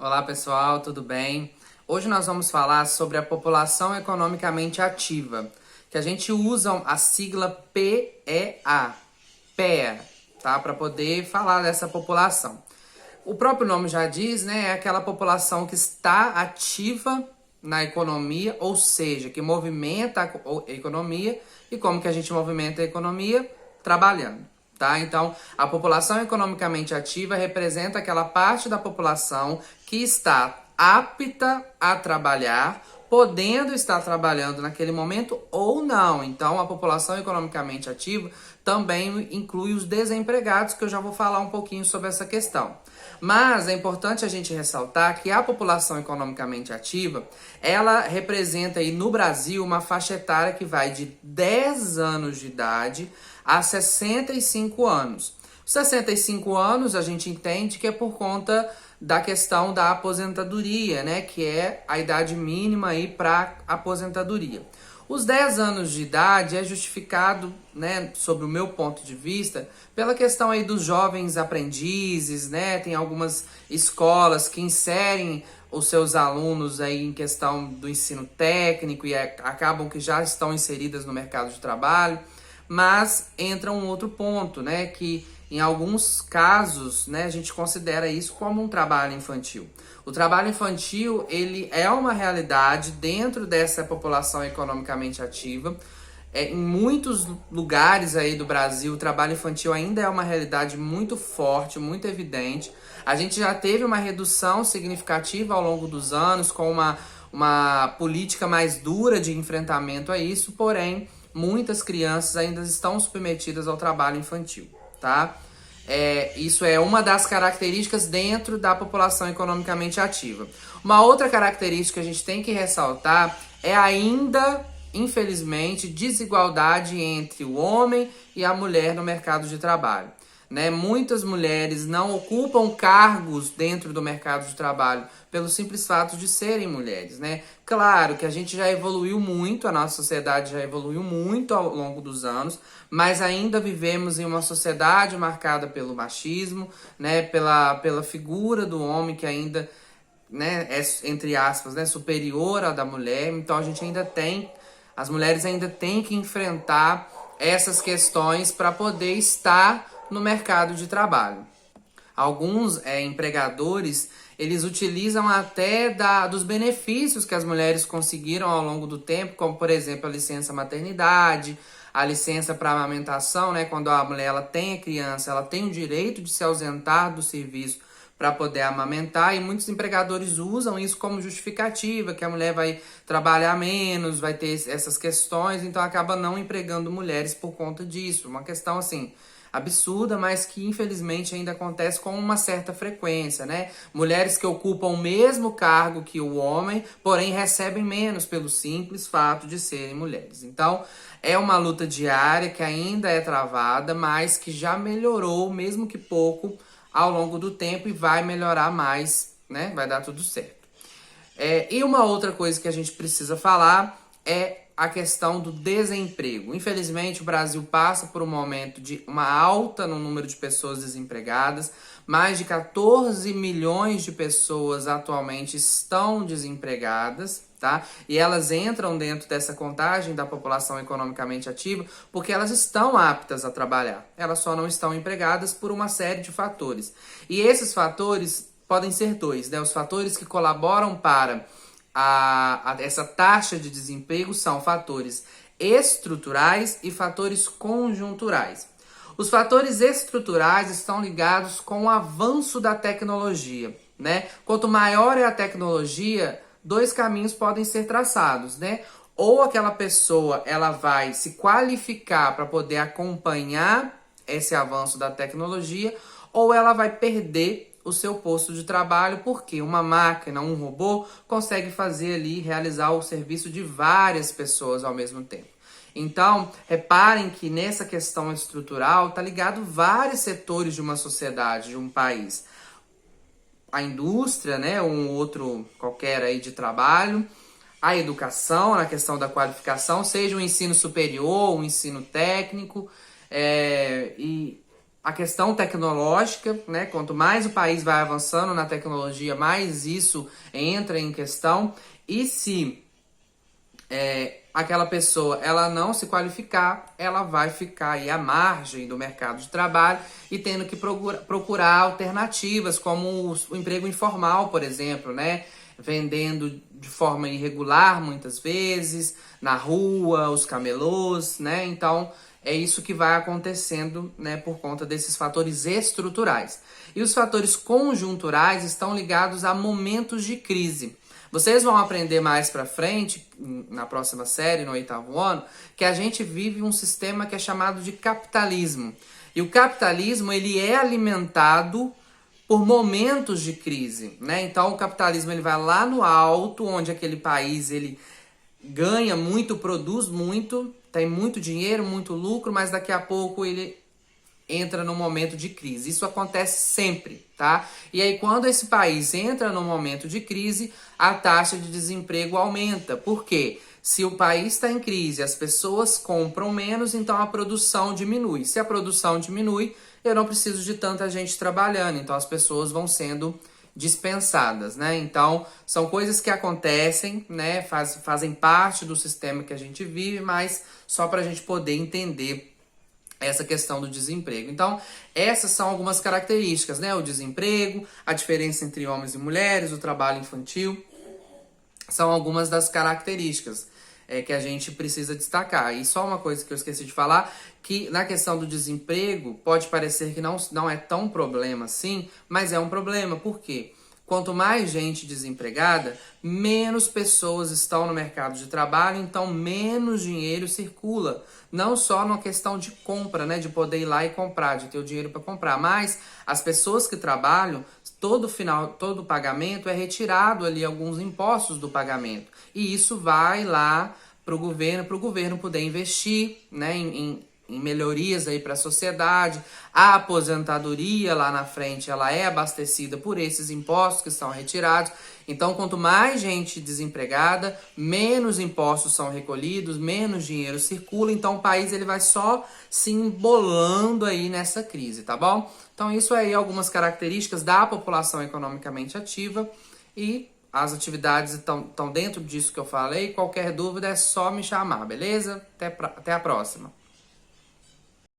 Olá pessoal, tudo bem? Hoje nós vamos falar sobre a população economicamente ativa, que a gente usa a sigla PEA, PEA, tá? Para poder falar dessa população. O próprio nome já diz, né? É aquela população que está ativa na economia, ou seja, que movimenta a economia. E como que a gente movimenta a economia? Trabalhando. Tá? Então, a população economicamente ativa representa aquela parte da população que está apta a trabalhar, podendo estar trabalhando naquele momento ou não. Então, a população economicamente ativa também inclui os desempregados, que eu já vou falar um pouquinho sobre essa questão. Mas é importante a gente ressaltar que a população economicamente ativa, ela representa aí no Brasil uma faixa etária que vai de 10 anos de idade a 65 anos. Os 65 anos a gente entende que é por conta da questão da aposentadoria, né, que é a idade mínima aí para aposentadoria. Os 10 anos de idade é justificado, né, sob o meu ponto de vista, pela questão aí dos jovens aprendizes, né? Tem algumas escolas que inserem os seus alunos aí em questão do ensino técnico e acabam que já estão inseridas no mercado de trabalho. Mas entra um outro ponto, né, que em alguns casos, né, a gente considera isso como um trabalho infantil. O trabalho infantil, ele é uma realidade dentro dessa população economicamente ativa. Em muitos lugares aí do Brasil, o trabalho infantil ainda é uma realidade muito forte, muito evidente. A gente já teve uma redução significativa ao longo dos anos, com uma política mais dura de enfrentamento a isso, porém, muitas crianças ainda estão submetidas ao trabalho infantil, tá? Isso é uma das características dentro da população economicamente ativa. Uma outra característica que a gente tem que ressaltar é ainda, infelizmente, desigualdade entre o homem e a mulher no mercado de trabalho. Né? Muitas mulheres não ocupam cargos dentro do mercado de trabalho pelo simples fato de serem mulheres, né? Claro que a gente já evoluiu muito, a nossa sociedade já evoluiu muito ao longo dos anos, mas ainda vivemos em uma sociedade marcada pelo machismo, né? Pela figura do homem que ainda, né, é, entre aspas, né, superior à da mulher. Então a gente ainda tem, as mulheres ainda têm que enfrentar essas questões para poder estar no mercado de trabalho. Alguns empregadores, eles utilizam até dos benefícios que as mulheres conseguiram ao longo do tempo, como por exemplo a licença maternidade, a licença para amamentação, né? Quando a mulher ela tem a criança, ela tem o direito de se ausentar do serviço para poder amamentar, e muitos empregadores usam isso como justificativa, que a mulher vai trabalhar menos, vai ter essas questões, então acaba não empregando mulheres por conta disso. Uma questão assim absurda, mas que infelizmente ainda acontece com uma certa frequência, né? Mulheres que ocupam o mesmo cargo que o homem, porém recebem menos pelo simples fato de serem mulheres. Então, é uma luta diária que ainda é travada, mas que já melhorou, mesmo que pouco, ao longo do tempo e vai melhorar mais, né? Vai dar tudo certo. E uma outra coisa que a gente precisa falar é a questão do desemprego. Infelizmente, o Brasil passa por um momento de uma alta no número de pessoas desempregadas. Mais de 14 milhões de pessoas atualmente estão desempregadas, tá? E elas entram dentro dessa contagem da população economicamente ativa porque elas estão aptas a trabalhar. Elas só não estão empregadas por uma série de fatores. E esses fatores podem ser dois, né? Os fatores que colaboram para essa taxa de desemprego são fatores estruturais e fatores conjunturais. Os fatores estruturais estão ligados com o avanço da tecnologia, né? Quanto maior é a tecnologia, dois caminhos podem ser traçados, né? Ou aquela pessoa ela vai se qualificar para poder acompanhar esse avanço da tecnologia, ou ela vai perder o seu posto de trabalho, porque uma máquina, um robô, consegue fazer ali, realizar o serviço de várias pessoas ao mesmo tempo. Então, reparem que nessa questão estrutural está ligado vários setores de uma sociedade, de um país. A indústria, né, um outro qualquer aí de trabalho, a educação, na questão da qualificação, seja um ensino superior, um ensino técnico, e a questão tecnológica, né? Quanto mais o país vai avançando na tecnologia, mais isso entra em questão. E se aquela pessoa ela não se qualificar, ela vai ficar aí à margem do mercado de trabalho e tendo que procurar alternativas, como o emprego informal, por exemplo, né? Vendendo de forma irregular muitas vezes, na rua, os camelôs, né? Então, é isso que vai acontecendo, né, por conta desses fatores estruturais. E os fatores conjunturais estão ligados a momentos de crise. Vocês vão aprender mais pra frente, na próxima série, no 8º ano, que a gente vive um sistema que é chamado de capitalismo. E o capitalismo, ele é alimentado por momentos de crise, né? Então, o capitalismo, ele vai lá no alto, onde aquele país, ele ganha muito, produz muito, tem muito dinheiro, muito lucro, mas daqui a pouco ele entra num momento de crise. Isso acontece sempre, tá? E aí, quando esse país entra num momento de crise, a taxa de desemprego aumenta. Por quê? Se o país está em crise, as pessoas compram menos, então a produção diminui. Se a produção diminui, eu não preciso de tanta gente trabalhando, então as pessoas vão sendo dispensadas, né? Então, são coisas que acontecem, né? Fazem parte do sistema que a gente vive, mas só para a gente poder entender essa questão do desemprego. Então, essas são algumas características, né? O desemprego, a diferença entre homens e mulheres, o trabalho infantil, são algumas das características que a gente precisa destacar. E só uma coisa que eu esqueci de falar, que na questão do desemprego, pode parecer que não é tão problema assim, mas é um problema. Por quê? Quanto mais gente desempregada, menos pessoas estão no mercado de trabalho, então menos dinheiro circula. Não só numa questão de compra, né, de poder ir lá e comprar, de ter o dinheiro para comprar, mas as pessoas que trabalham, todo pagamento é retirado ali alguns impostos do pagamento. E isso vai lá para o governo poder investir, né, em melhorias aí para a sociedade. A aposentadoria lá na frente, ela é abastecida por esses impostos que são retirados. Então, quanto mais gente desempregada, menos impostos são recolhidos, menos dinheiro circula. Então, o país ele vai só se embolando aí nessa crise, tá bom? Então, isso aí é algumas características da população economicamente ativa e as atividades estão dentro disso que eu falei. Qualquer dúvida é só me chamar, beleza? Até a próxima.